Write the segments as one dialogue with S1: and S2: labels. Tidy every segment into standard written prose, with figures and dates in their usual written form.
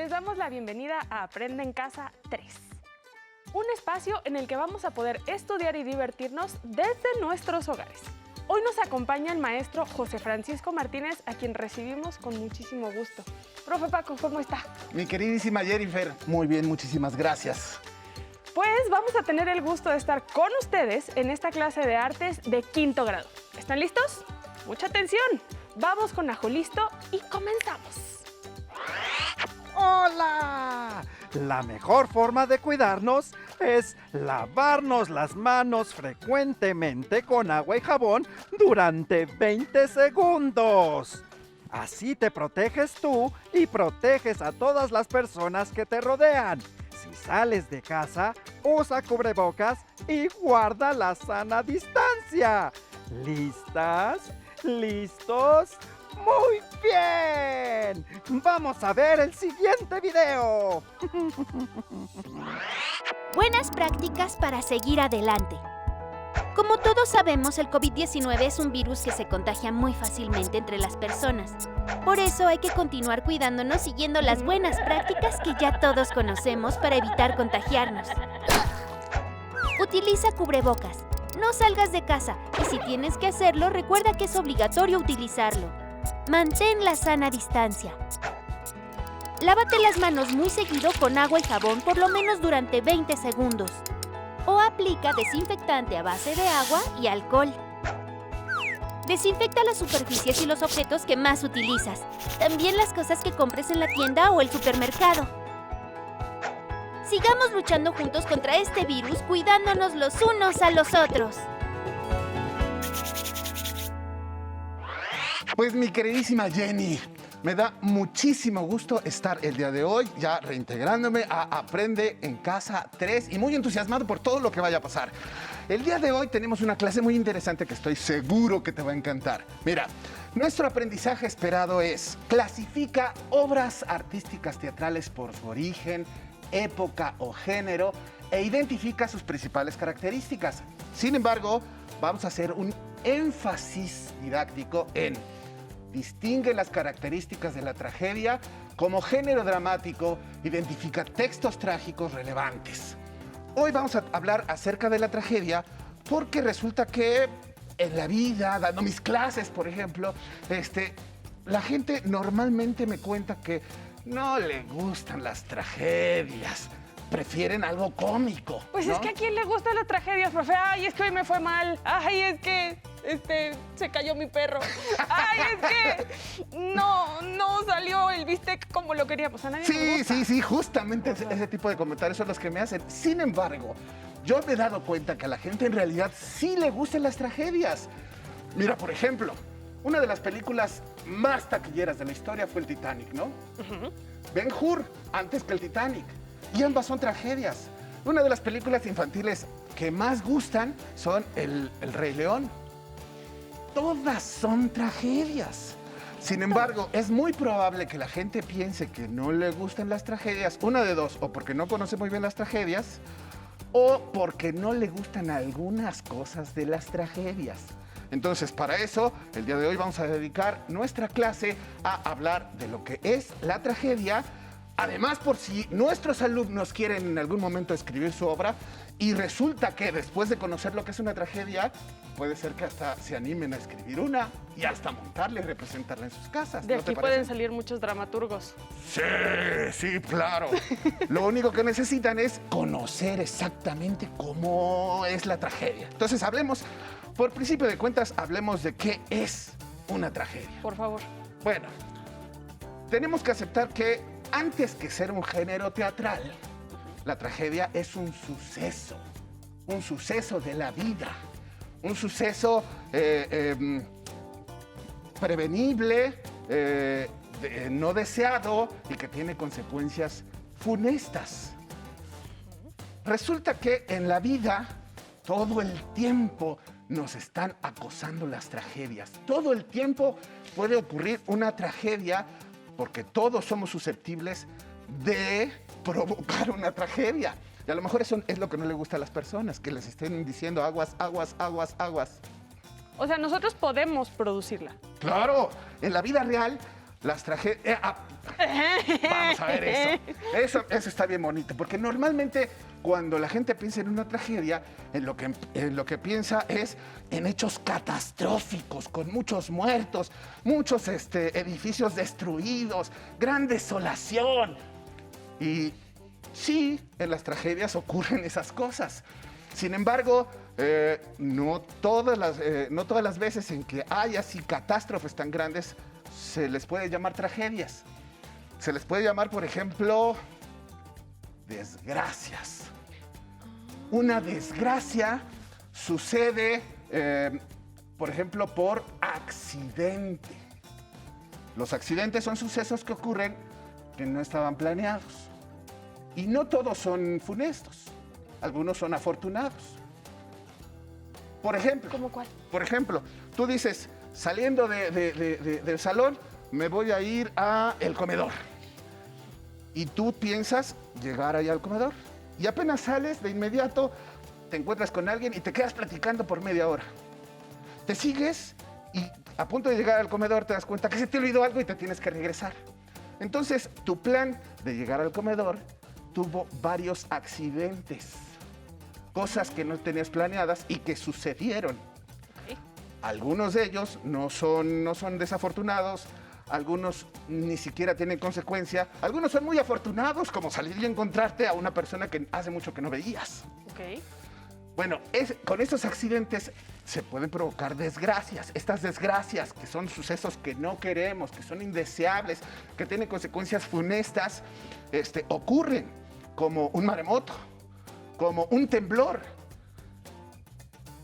S1: les damos la bienvenida a Aprende en Casa 3. Un espacio en el que vamos a poder estudiar y divertirnos desde nuestros hogares. Hoy nos acompaña el maestro José Francisco Martínez, a quien recibimos con muchísimo gusto. Profe Paco, ¿cómo está?
S2: Mi queridísima Jennifer, muy bien, muchísimas gracias.
S1: Pues vamos a tener el gusto de estar con ustedes en esta clase de artes de quinto grado. ¿Están listos? ¡Mucha atención! Vamos con Ajo Listo y comenzamos.
S3: ¡Hola! La mejor forma de cuidarnos es lavarnos las manos frecuentemente con agua y jabón durante 20 segundos. Así te proteges tú y proteges a todas las personas que te rodean. Si sales de casa, usa cubrebocas y guarda la sana distancia. ¿Listas? ¿Listos? ¡Muy bien! ¡Vamos a ver el siguiente video!
S4: Buenas prácticas para seguir adelante. Como todos sabemos, el COVID-19 es un virus que se contagia muy fácilmente entre las personas. Por eso hay que continuar cuidándonos siguiendo las buenas prácticas que ya todos conocemos para evitar contagiarnos. Utiliza cubrebocas. No salgas de casa y si tienes que hacerlo, recuerda que es obligatorio utilizarlo. Mantén la sana distancia. Lávate las manos muy seguido con agua y jabón por lo menos durante 20 segundos. O aplica desinfectante a base de agua y alcohol. Desinfecta las superficies y los objetos que más utilizas. También las cosas que compres en la tienda o el supermercado. Sigamos luchando juntos contra este virus, cuidándonos los unos a los otros.
S2: Pues mi queridísima Jenny, me da muchísimo gusto estar el día de hoy ya reintegrándome a Aprende en Casa 3 y muy entusiasmado por todo lo que vaya a pasar. El día de hoy tenemos una clase muy interesante que estoy seguro que te va a encantar. Mira, nuestro aprendizaje esperado es: clasifica obras artísticas teatrales por su origen, época o género e identifica sus principales características. Sin embargo, vamos a hacer un énfasis didáctico en: distingue las características de la tragedia como género dramático, identifica textos trágicos relevantes. Hoy vamos a hablar acerca de la tragedia porque resulta que en la vida, dando mis clases, por ejemplo, la gente normalmente me cuenta que no le gustan las tragedias. Prefieren algo cómico.
S1: Pues
S2: ¿no?
S1: es que a quién le gustan las tragedias, profe. Ay, es que hoy me fue mal. Ay, es que se cayó mi perro. Ay, es que no salió el bistec como lo queríamos. A nadie le gusta.
S2: Sí, justamente ese tipo de comentarios son los que me hacen. Sin embargo, yo me he dado cuenta que a la gente en realidad sí le gustan las tragedias. Mira, por ejemplo, una de las películas más taquilleras de la historia fue el Titanic, ¿no? Ben-Hur, antes que el Titanic. Y ambas son tragedias. Una de las películas infantiles que más gustan son El Rey León. Todas son tragedias. Sin embargo, es muy probable que la gente piense que no le gustan las tragedias. Una de dos: o porque no conoce muy bien las tragedias, o porque no le gustan algunas cosas de las tragedias. Entonces, para eso, el día de hoy vamos a dedicar nuestra clase a hablar de lo que es la tragedia. Además, por si nuestros alumnos quieren en algún momento escribir su obra y resulta que después de conocer lo que es una tragedia, puede ser que hasta se animen a escribir una y hasta montarla y representarla en sus casas.
S1: De
S2: ¿No te
S1: aquí
S2: parece?
S1: pueden salir muchos dramaturgos.
S2: Sí, claro. Lo único que necesitan es conocer exactamente cómo es la tragedia. Entonces, por principio de cuentas, hablemos de qué es una tragedia.
S1: Por favor.
S2: Bueno, tenemos que aceptar que antes que ser un género teatral, la tragedia es un suceso de la vida, un suceso prevenible, no deseado y que tiene consecuencias funestas. Resulta que en la vida todo el tiempo nos están acosando las tragedias. Todo el tiempo puede ocurrir una tragedia porque todos somos susceptibles de provocar una tragedia. Y a lo mejor eso es lo que no le gusta a las personas, que les estén diciendo aguas, aguas, aguas, aguas.
S1: O sea, nosotros podemos producirla.
S2: Claro, en la vida real Las tragedias... vamos a ver eso. Eso está bien bonito, porque normalmente cuando la gente piensa en una tragedia, en lo que piensa es en hechos catastróficos, con muchos muertos, muchos edificios destruidos, gran desolación. Y sí, en las tragedias ocurren esas cosas. Sin embargo, no todas las veces en que hay así catástrofes tan grandes se les puede llamar tragedias. Se les puede llamar, por ejemplo, desgracias. Una desgracia sucede, por ejemplo, por accidente. Los accidentes son sucesos que ocurren que no estaban planeados. Y no todos son funestos. Algunos son afortunados. Por ejemplo,
S1: ¿Cómo cuál?
S2: Por ejemplo, tú dices, saliendo del salón, me voy a ir al comedor. Y tú piensas llegar allá al comedor. Y apenas sales, de inmediato te encuentras con alguien y te quedas platicando por media hora. Te sigues y a punto de llegar al comedor te das cuenta que se te olvidó algo y te tienes que regresar. Entonces, tu plan de llegar al comedor tuvo varios accidentes. Cosas que no tenías planeadas y que sucedieron.
S1: Ok.
S2: Algunos de ellos no son desafortunados, algunos ni siquiera tienen consecuencia, algunos son muy afortunados, como salir y encontrarte a una persona que hace mucho que no veías.
S1: Ok.
S2: Bueno, con estos accidentes se pueden provocar desgracias. Estas desgracias, que son sucesos que no queremos, que son indeseables, que tienen consecuencias funestas, ocurren como un maremoto, como un temblor.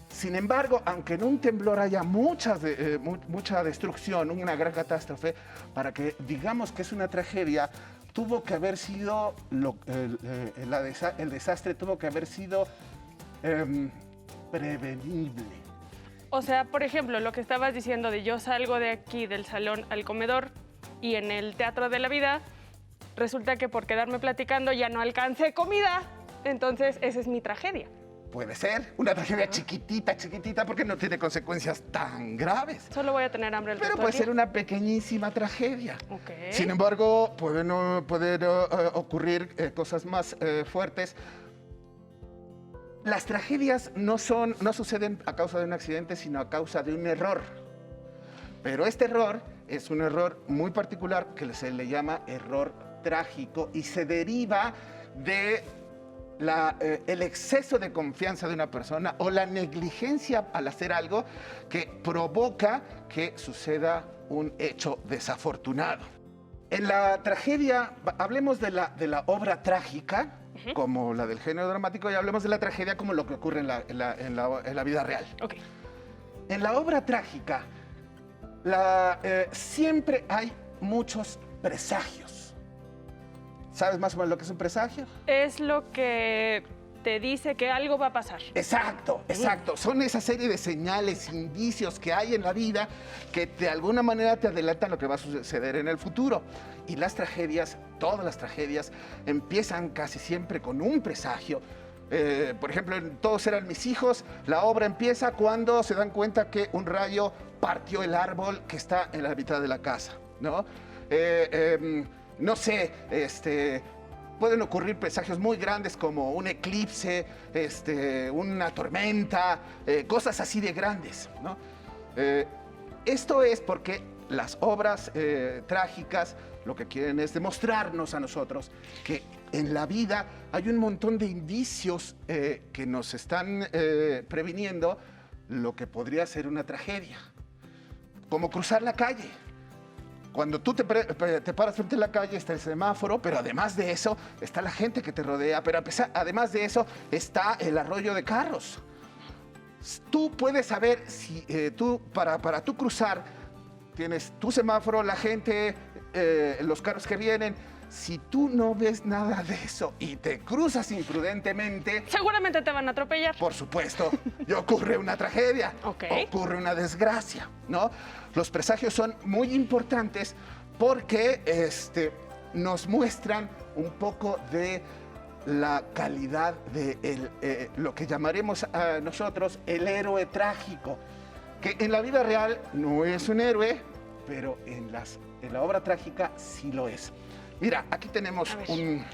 S2: Sin embargo, aunque en un temblor haya mucha destrucción, una gran catástrofe, para que digamos que es una tragedia, tuvo que haber sido, el desastre tuvo que haber sido prevenible.
S1: O sea, por ejemplo, lo que estabas diciendo de yo salgo de aquí del salón al comedor y en el teatro de la vida, resulta que por quedarme platicando ya no alcancé comida. Entonces, esa es mi tragedia.
S2: Puede ser una tragedia chiquitita, porque no tiene consecuencias tan graves.
S1: Solo voy a tener hambre el
S2: Pero
S1: resto
S2: puede
S1: del
S2: ser
S1: día.
S2: una pequeñísima tragedia.
S1: Ok.
S2: Sin embargo, pueden ocurrir cosas más fuertes. Las tragedias no suceden a causa de un accidente, sino a causa de un error. Pero este error es un error muy particular que se le llama error trágico y se deriva de el exceso de confianza de una persona o la negligencia al hacer algo que provoca que suceda un hecho desafortunado. En la tragedia, hablemos de la obra trágica, como la del género dramático, y hablemos de la tragedia como lo que ocurre en la vida real.
S1: Ok.
S2: En la obra trágica, siempre hay muchos presagios. ¿Sabes más o menos lo que es un presagio?
S1: Es lo que te dice que algo va a pasar.
S2: Exacto. Son esa serie de señales, indicios que hay en la vida que de alguna manera te adelantan lo que va a suceder en el futuro. Y las tragedias, todas las tragedias, empiezan casi siempre con un presagio. Por ejemplo, en Todos eran mis hijos, la obra empieza cuando se dan cuenta que un rayo partió el árbol que está en la mitad de la casa, ¿no? No sé, pueden ocurrir presagios muy grandes como un eclipse, una tormenta, cosas así de grandes, ¿no? Esto es porque las obras trágicas lo que quieren es demostrarnos a nosotros que en la vida hay un montón de indicios que nos están previniendo lo que podría ser una tragedia, como cruzar la calle. Cuando tú te paras frente a la calle está el semáforo, pero además de eso está la gente que te rodea, pero además de eso está el arroyo de carros. Tú puedes saber si para tú cruzar tienes tu semáforo, la gente, los carros que vienen. Si tú no ves nada de eso y te cruzas imprudentemente,
S1: Seguramente te van a atropellar.
S2: por supuesto, y ocurre una tragedia,
S1: Ok.
S2: ocurre una desgracia, ¿no? Los presagios son muy importantes porque nos muestran un poco de la calidad de lo que llamaremos a nosotros el héroe trágico, que en la vida real no es un héroe, pero en las en la obra trágica sí lo es. Mira, aquí tenemos un...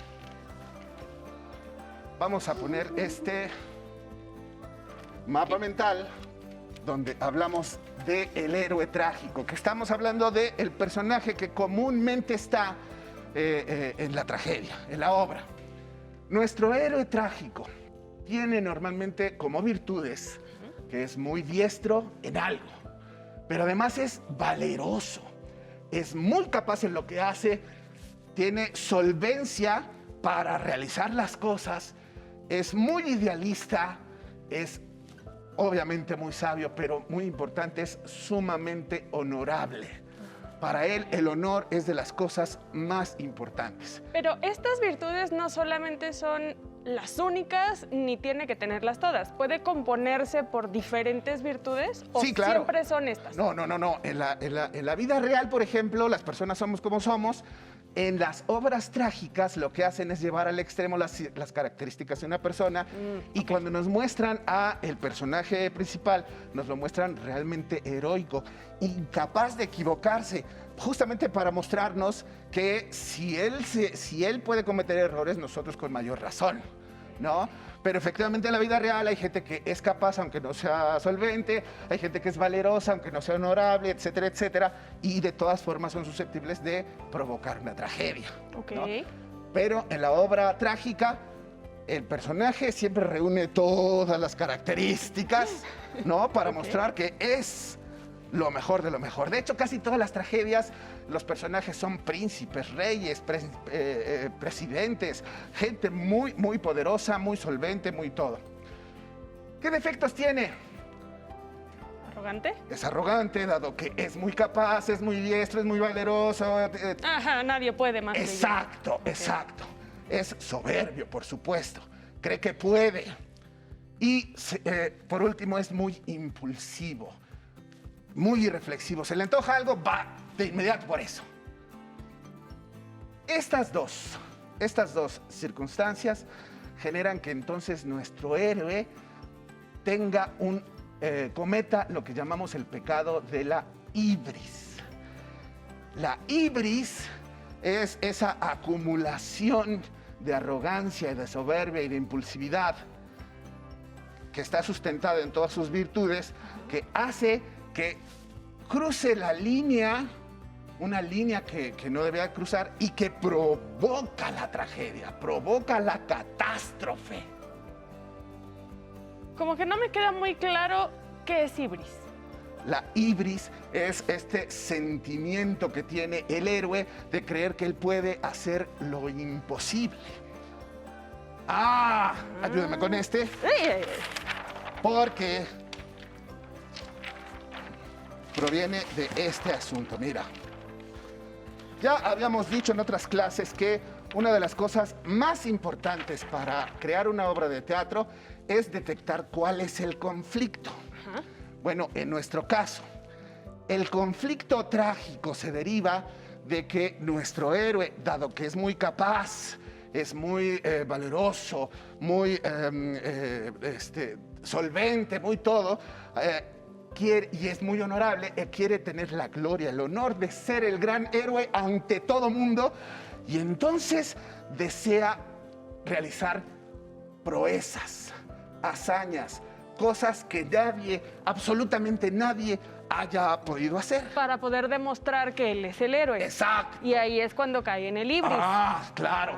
S2: Vamos a poner este mapa mental donde hablamos del héroe trágico, que estamos hablando del personaje que comúnmente está en la tragedia, en la obra. Nuestro héroe trágico tiene normalmente como virtudes que es muy diestro en algo, pero además es valeroso, es muy capaz en lo que hace, tiene solvencia para realizar las cosas, es muy idealista, es obviamente muy sabio, pero muy importante, es sumamente honorable. Para él, el honor es de las cosas más importantes.
S1: Pero estas virtudes no solamente son las únicas, ni tiene que tenerlas todas. ¿Puede componerse por diferentes virtudes o
S2: sí, claro.
S1: siempre son estas?
S2: No. En la vida real, por ejemplo, las personas somos como somos. En las obras trágicas lo que hacen es llevar al extremo las características de una persona y cuando nos muestran a el personaje principal, nos lo muestran realmente heroico, incapaz de equivocarse, justamente para mostrarnos que si él puede cometer errores, nosotros con mayor razón, ¿no? Pero efectivamente en la vida real hay gente que es capaz, aunque no sea solvente, hay gente que es valerosa, aunque no sea honorable, etcétera, etcétera, y de todas formas son susceptibles de provocar una tragedia. ¿No? Pero en la obra trágica, el personaje siempre reúne todas las características, ¿no? Para mostrar que es lo mejor de lo mejor. De hecho, casi todas las tragedias, los personajes son príncipes, reyes, presidentes, gente muy, muy poderosa, muy solvente, muy todo. ¿Qué defectos tiene?
S1: ¿Arrogante?
S2: Es arrogante, dado que es muy capaz, es muy diestro, es muy valeroso.
S1: Ajá, nadie puede más.
S2: Exacto, exacto. Es soberbio, por supuesto. Cree que puede. Y por último, es muy impulsivo. Muy irreflexivo. Se le antoja algo, va de inmediato por eso. Estas dos circunstancias generan que entonces nuestro héroe cometa lo que llamamos el pecado de la ibris. La ibris es esa acumulación de arrogancia y de soberbia y de impulsividad que está sustentada en todas sus virtudes, que hace que cruce la línea, una línea que no debía cruzar y que provoca la tragedia, provoca la catástrofe.
S1: Como que no me queda muy claro qué es ibris.
S2: La ibris es este sentimiento que tiene el héroe de creer que él puede hacer lo imposible. Ayúdame con este. Porque proviene de este asunto. Mira, ya habíamos dicho en otras clases que una de las cosas más importantes para crear una obra de teatro es detectar cuál es el conflicto. Bueno, en nuestro caso, el conflicto trágico se deriva de que nuestro héroe, dado que es muy capaz, es muy valeroso, muy solvente, muy todo, y es muy honorable, quiere tener la gloria, el honor de ser el gran héroe ante todo mundo, y entonces desea realizar proezas, hazañas, cosas que nadie, absolutamente nadie, haya podido hacer.
S1: Para poder demostrar que él es el héroe.
S2: Exacto.
S1: Y ahí es cuando cae en el ibris.
S2: Claro.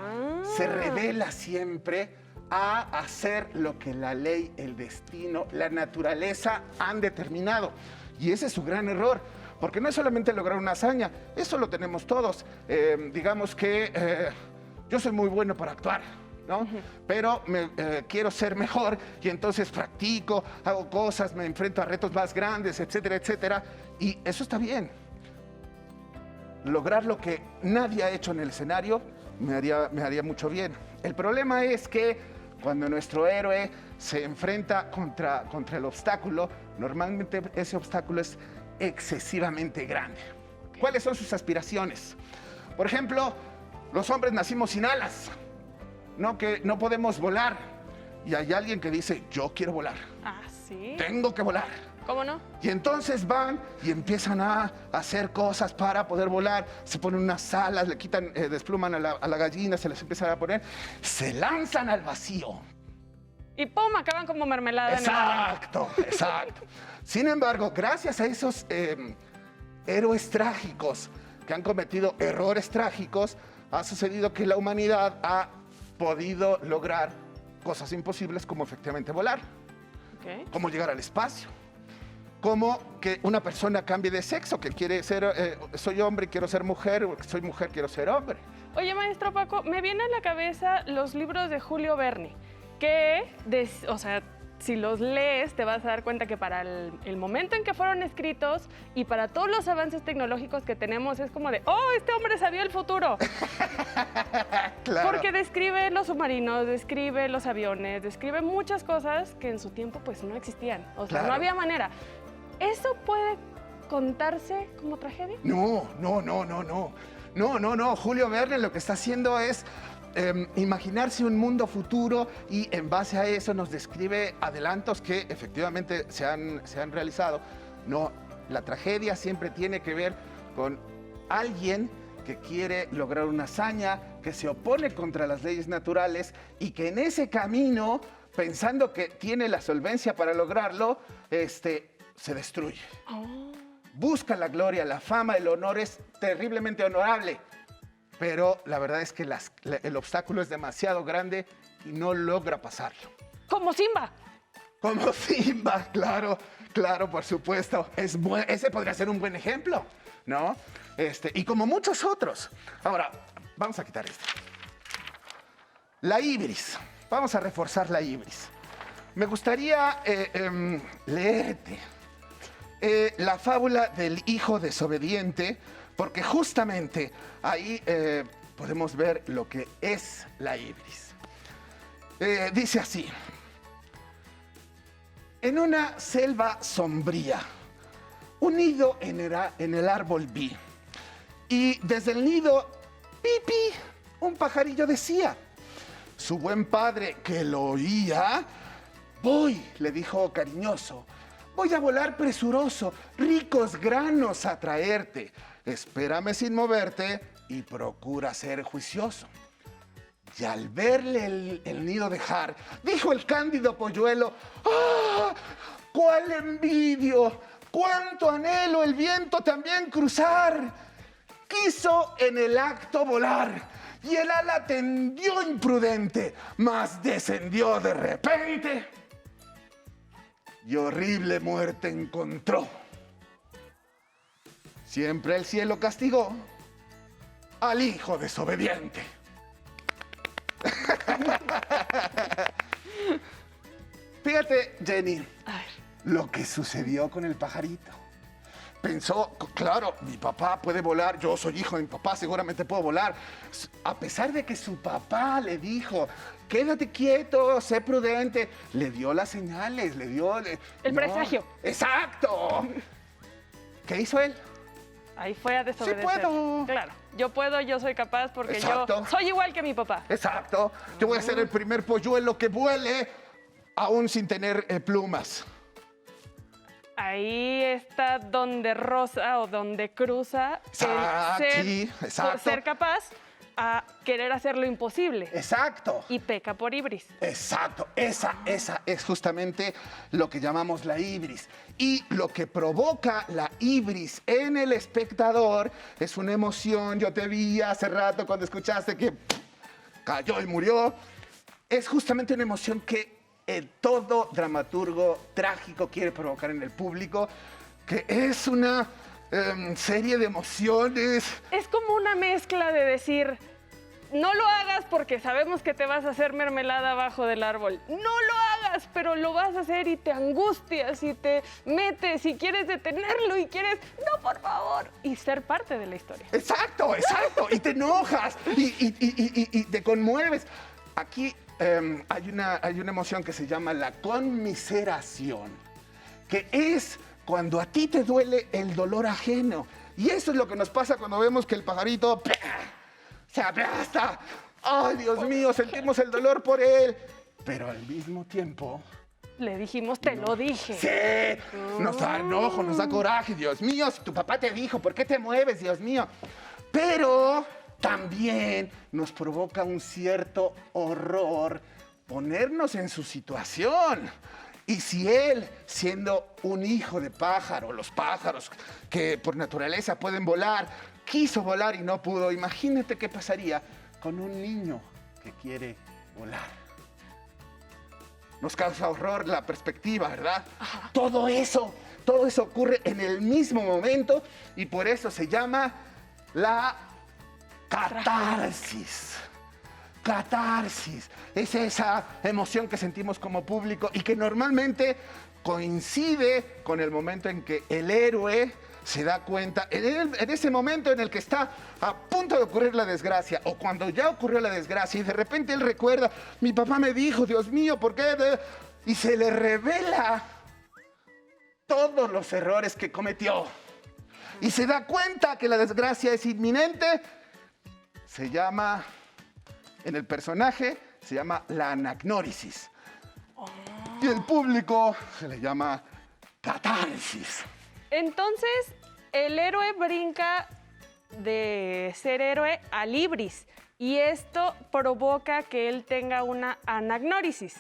S2: Se revela siempre a hacer lo que la ley, el destino, la naturaleza han determinado. Y ese es su gran error, porque no es solamente lograr una hazaña, eso lo tenemos todos. Digamos que yo soy muy bueno para actuar, ¿no? Pero quiero ser mejor y entonces practico, hago cosas, me enfrento a retos más grandes, etcétera, etcétera. Y eso está bien. Lograr lo que nadie ha hecho en el escenario me haría mucho bien. El problema es que cuando nuestro héroe se enfrenta contra el obstáculo, normalmente ese obstáculo es excesivamente grande. ¿Cuáles son sus aspiraciones? Por ejemplo, los hombres nacimos sin alas, ¿no? Que no podemos volar. Y hay alguien que dice, yo quiero volar.
S1: ¿Sí?
S2: Tengo que volar.
S1: ¿Cómo no?
S2: Y entonces van y empiezan a hacer cosas para poder volar. Se ponen unas alas, le quitan, despluman a la gallina, se les empiezan a poner. Se lanzan al vacío.
S1: Y ¡pum! Acaban como mermelada en el agua.
S2: Exacto, exacto. Sin embargo, gracias a esos héroes trágicos que han cometido errores trágicos, ha sucedido que la humanidad ha podido lograr cosas imposibles como efectivamente volar, como llegar al espacio, como que una persona cambie de sexo, que quiere ser, soy hombre, quiero ser mujer, o soy mujer, quiero ser hombre.
S1: Oye, maestro Paco, me vienen a la cabeza los libros de Julio Verne, que, o sea, si los lees te vas a dar cuenta que para el momento en que fueron escritos y para todos los avances tecnológicos que tenemos es como de, ¡oh, este hombre sabía el futuro!
S2: Claro.
S1: Porque describe los submarinos, describe los aviones, describe muchas cosas que en su tiempo pues no existían. O sea,
S2: Claro.
S1: no había manera. ¿Eso puede contarse como tragedia?
S2: No. Julio Verne lo que está haciendo es imaginarse un mundo futuro y en base a eso nos describe adelantos que efectivamente se han realizado. No, la tragedia siempre tiene que ver con alguien que quiere lograr una hazaña, que se opone contra las leyes naturales y que en ese camino, pensando que tiene la solvencia para lograrlo, se destruye. Busca la gloria, la fama, el honor, es terriblemente honorable. Pero la verdad es que el obstáculo es demasiado grande y no logra pasarlo.
S1: ¡Como Simba!
S2: Como Simba, claro, por supuesto. Ese podría ser un buen ejemplo, ¿no? Y como muchos otros. Ahora, vamos a quitar esto. La ibris. Vamos a reforzar la ibris. Me gustaría leerte la fábula del hijo desobediente, porque justamente ahí podemos ver lo que es la ibris. Dice así: en una selva sombría, un nido en el árbol vi, y desde el nido, pipi, un pajarillo decía. Su buen padre, que lo oía, voy, le dijo cariñoso, voy a volar presuroso, ricos granos a traerte. Espérame sin moverte y procura ser juicioso. Y al verle el nido dejar, dijo el cándido polluelo, ¡ah! ¡Cuál envidio! ¡Cuánto anhelo el viento también cruzar! Quiso en el acto volar y el ala tendió imprudente, mas descendió de repente y horrible muerte encontró. Siempre el cielo castigó al hijo desobediente. Fíjate, Jenny, lo que sucedió con el pajarito. Pensó, claro, mi papá puede volar, yo soy hijo de mi papá, seguramente puedo volar. A pesar de que su papá le dijo, quédate quieto, sé prudente, le dio las señales, le dio...
S1: El presagio.
S2: ¡Exacto! ¿Qué hizo él?
S1: Ahí fue a desobedecer.
S2: Sí puedo.
S1: Claro, yo puedo, yo soy capaz porque
S2: Exacto.
S1: yo soy igual que mi papá.
S2: Exacto. Yo voy a ser el primer polluelo que vuele aún sin tener plumas.
S1: Ahí está donde rosa o donde cruza el ser capaz a querer hacer lo imposible.
S2: Exacto.
S1: Y peca por ibris.
S2: Exacto. Esa es justamente lo que llamamos la ibris. Y lo que provoca la ibris en el espectador es una emoción. Yo te vi hace rato cuando escuchaste que cayó y murió. Es justamente una emoción que todo dramaturgo trágico quiere provocar en el público, que es una serie de emociones.
S1: Es como una mezcla de decir, no lo hagas porque sabemos que te vas a hacer mermelada abajo del árbol. No lo hagas, pero lo vas a hacer y te angustias y te metes y quieres detenerlo y quieres, no, por favor, y ser parte de la historia.
S2: Exacto. Y te enojas y te conmueves. Aquí hay una emoción que se llama la conmiseración, que es cuando a ti te duele el dolor ajeno. Y eso es lo que nos pasa cuando vemos que el pajarito se aplasta. ¡Ay, Dios mío! Sentimos el dolor por él. Pero al mismo tiempo
S1: Le dijimos, te lo dije.
S2: Sí, nos da enojo, nos da coraje, Dios mío, si tu papá te dijo, ¿por qué te mueves, Dios mío? Pero también nos provoca un cierto horror ponernos en su situación. Y si él, siendo un hijo de pájaro, los pájaros que por naturaleza pueden volar, quiso volar y no pudo, imagínate qué pasaría con un niño que quiere volar. Nos causa horror la perspectiva, ¿verdad? Ajá. Todo eso ocurre en el mismo momento y por eso se llama la catarsis. Catarsis. Es esa emoción que sentimos como público y que normalmente coincide con el momento en que el héroe se da cuenta, en ese momento en el que está a punto de ocurrir la desgracia, o cuando ya ocurrió la desgracia y de repente él recuerda, mi papá me dijo, Dios mío, ¿por qué? Y se le revela todos los errores que cometió. Y se da cuenta que la desgracia es inminente. Se llama, en el personaje, se llama la anagnórisis. Y el público se le llama catarsis.
S1: Entonces, el héroe brinca de ser héroe a libris y esto provoca que él tenga una anagnórisis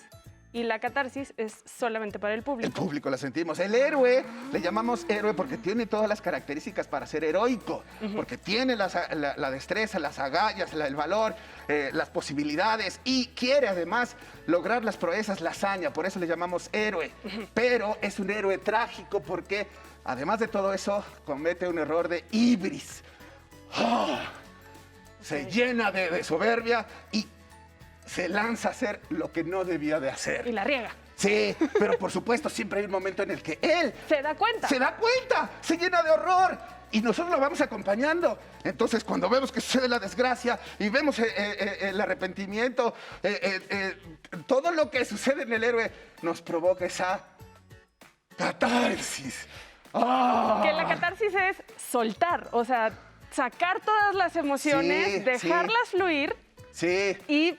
S1: y la catarsis es solamente para el público.
S2: El público la sentimos. El héroe, le llamamos héroe porque tiene todas las características para ser heroico, porque tiene la destreza, las agallas, el valor, las posibilidades y quiere además lograr las proezas, la hazaña, por eso le llamamos héroe. Pero es un héroe trágico porque además de todo eso, comete un error de ibris. ¡Oh! Se llena de soberbia y se lanza a hacer lo que no debía de hacer.
S1: Y la riega.
S2: Sí, pero por supuesto siempre hay un momento en el que él...
S1: Se da cuenta.
S2: Se da cuenta, se llena de horror. Y nosotros lo vamos acompañando. Entonces, cuando vemos que sucede la desgracia y vemos el arrepentimiento, todo lo que sucede en el héroe nos provoca esa catarsis. ¡Oh!
S1: Que la catarsis es soltar, o sea, sacar todas las emociones,
S2: Sí,
S1: dejarlas fluir
S2: Sí.
S1: y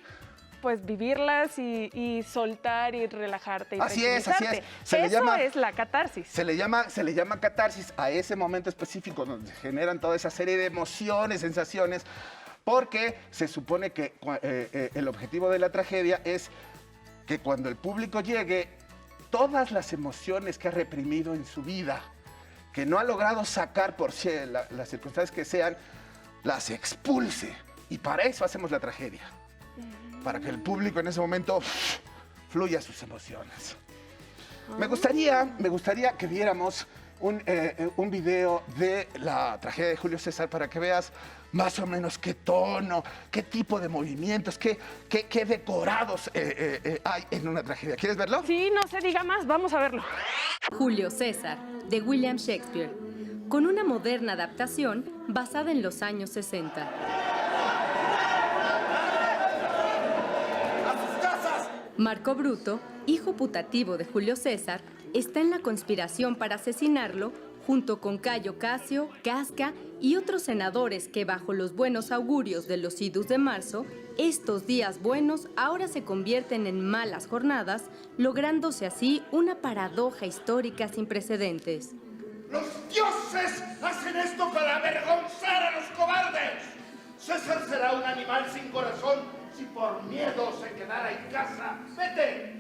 S1: pues vivirlas y soltar y relajarte y
S2: Así es, así es.
S1: tranquilizarte. Eso es la catarsis.
S2: Se le llama catarsis a ese momento específico donde se generan toda esa serie de emociones, sensaciones, porque se supone que el objetivo de la tragedia es que cuando el público llegue, todas las emociones que ha reprimido en su vida, que no ha logrado sacar por las circunstancias que sean, las expulse. Y para eso hacemos la tragedia. Para que el público en ese momento fluya sus emociones. Me gustaría que viéramos un video de la tragedia de Julio César para que veas más o menos qué tono, qué tipo de movimientos, qué decorados hay en una tragedia. ¿Quieres verlo?
S1: Sí, no se diga más, vamos a verlo.
S5: Julio César, de William Shakespeare, con una moderna adaptación basada en los años 60. Marco Bruto, hijo putativo de Julio César, está en la conspiración para asesinarlo junto con Cayo Casio, Casca y otros senadores que bajo los buenos augurios de los idus de marzo, estos días buenos ahora se convierten en malas jornadas, lográndose así una paradoja histórica sin precedentes.
S6: ¡Los dioses hacen esto para avergonzar a los cobardes! César será un animal sin corazón si por miedo se quedara en casa. ¡Vete!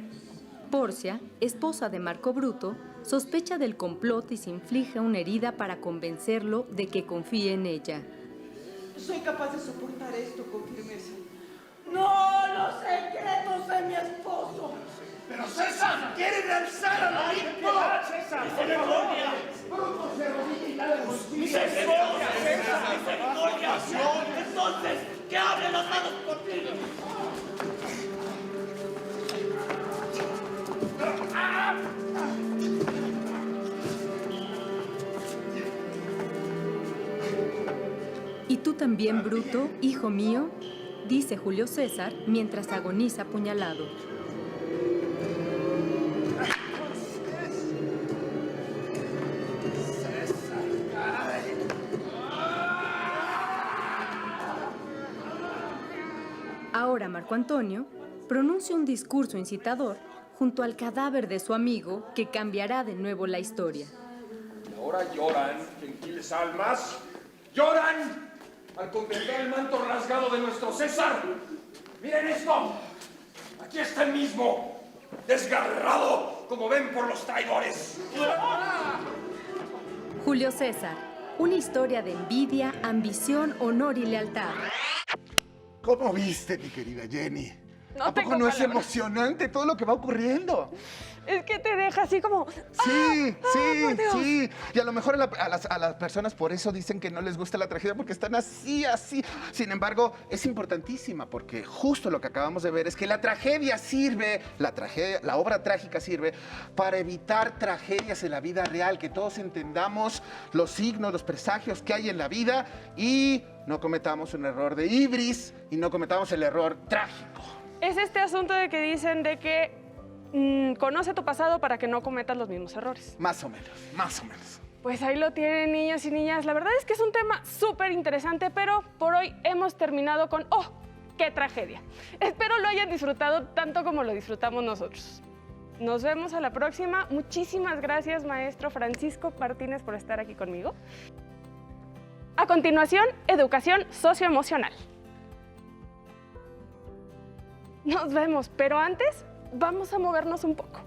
S5: Porcia, esposa de Marco Bruto, sospecha del complot y se inflige una herida para convencerlo de que confíe en ella.
S7: Soy capaz de soportar esto con firmeza. ¡No los secretos de mi esposo!
S6: ¡Pero César quiere realzar al Olimpo! ¡César! ¡Misericordia! ¡Bruto se arrodilla y da la justicia! ¡Misericordia, César! ¡Misericordia! ¡Entonces, que abren las manos por ti!
S5: ¿Y tú también, Bruto, hijo mío?, dice Julio César mientras agoniza apuñalado. Ahora Marco Antonio pronuncia un discurso incitador junto al cadáver de su amigo que cambiará de nuevo la historia.
S8: Y ahora lloran, gentiles almas, lloran al contemplar el manto rasgado de nuestro César. ¡Miren esto! Aquí está el mismo, desgarrado, como ven por los traidores.
S5: Julio César, una historia de envidia, ambición, honor y lealtad.
S2: ¿Cómo viste, mi querida Jenny?
S1: No
S2: ¿A poco
S1: tengo
S2: no es
S1: palabras.
S2: emocionante todo lo que va ocurriendo?
S1: Es que te deja así como...
S2: Sí,
S1: por Dios!
S2: sí. Y a lo mejor a las personas por eso dicen que no les gusta la tragedia porque están así. Sin embargo, es importantísima porque justo lo que acabamos de ver es que la tragedia sirve, la obra trágica sirve para evitar tragedias en la vida real, que todos entendamos los signos, los presagios que hay en la vida y no cometamos un error de ibris y no cometamos el error trágico.
S1: Es este asunto de que dicen de que conoce tu pasado para que no cometas los mismos errores.
S2: Más o menos, más o menos.
S1: Pues ahí lo tienen, niños y niñas. La verdad es que es un tema súper interesante, pero por hoy hemos terminado con ¡oh, qué tragedia! Espero lo hayan disfrutado tanto como lo disfrutamos nosotros. Nos vemos a la próxima. Muchísimas gracias, maestro Francisco Martínez, por estar aquí conmigo. A continuación, educación socioemocional. Nos vemos, pero antes vamos a movernos un poco.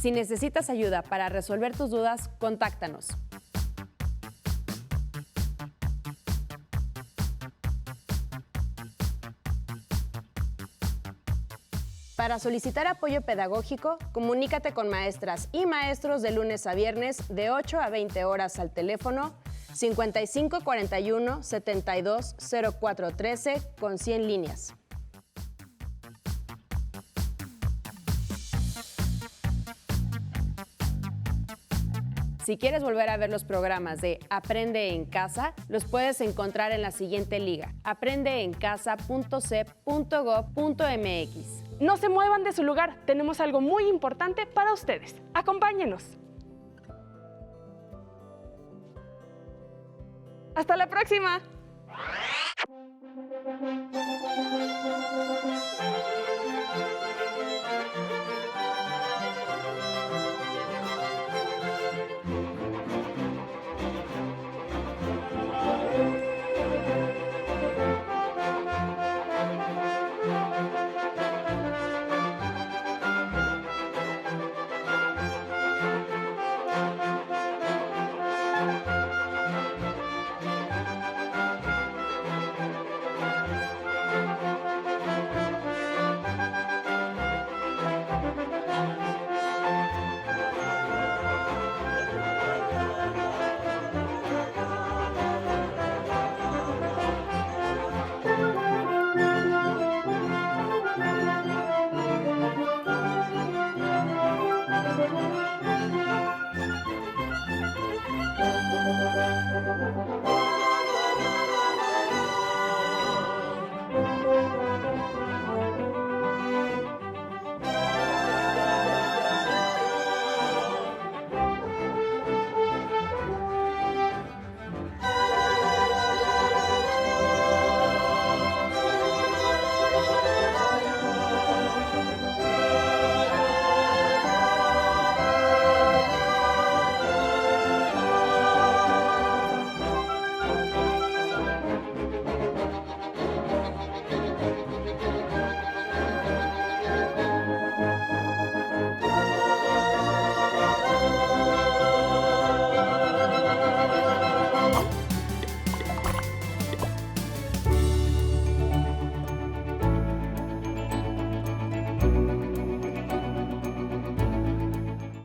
S9: Si necesitas ayuda para resolver tus dudas, contáctanos. Para solicitar apoyo pedagógico, comunícate con maestras y maestros de lunes a viernes de 8 a 20 horas al teléfono 55 41 72 04 13 con 100 líneas. Si quieres volver a ver los programas de Aprende en Casa, los puedes encontrar en la siguiente liga: aprendeencasa.cep.gov.mx.
S1: No se muevan de su lugar, tenemos algo muy importante para ustedes. Acompáñenos. Hasta la próxima.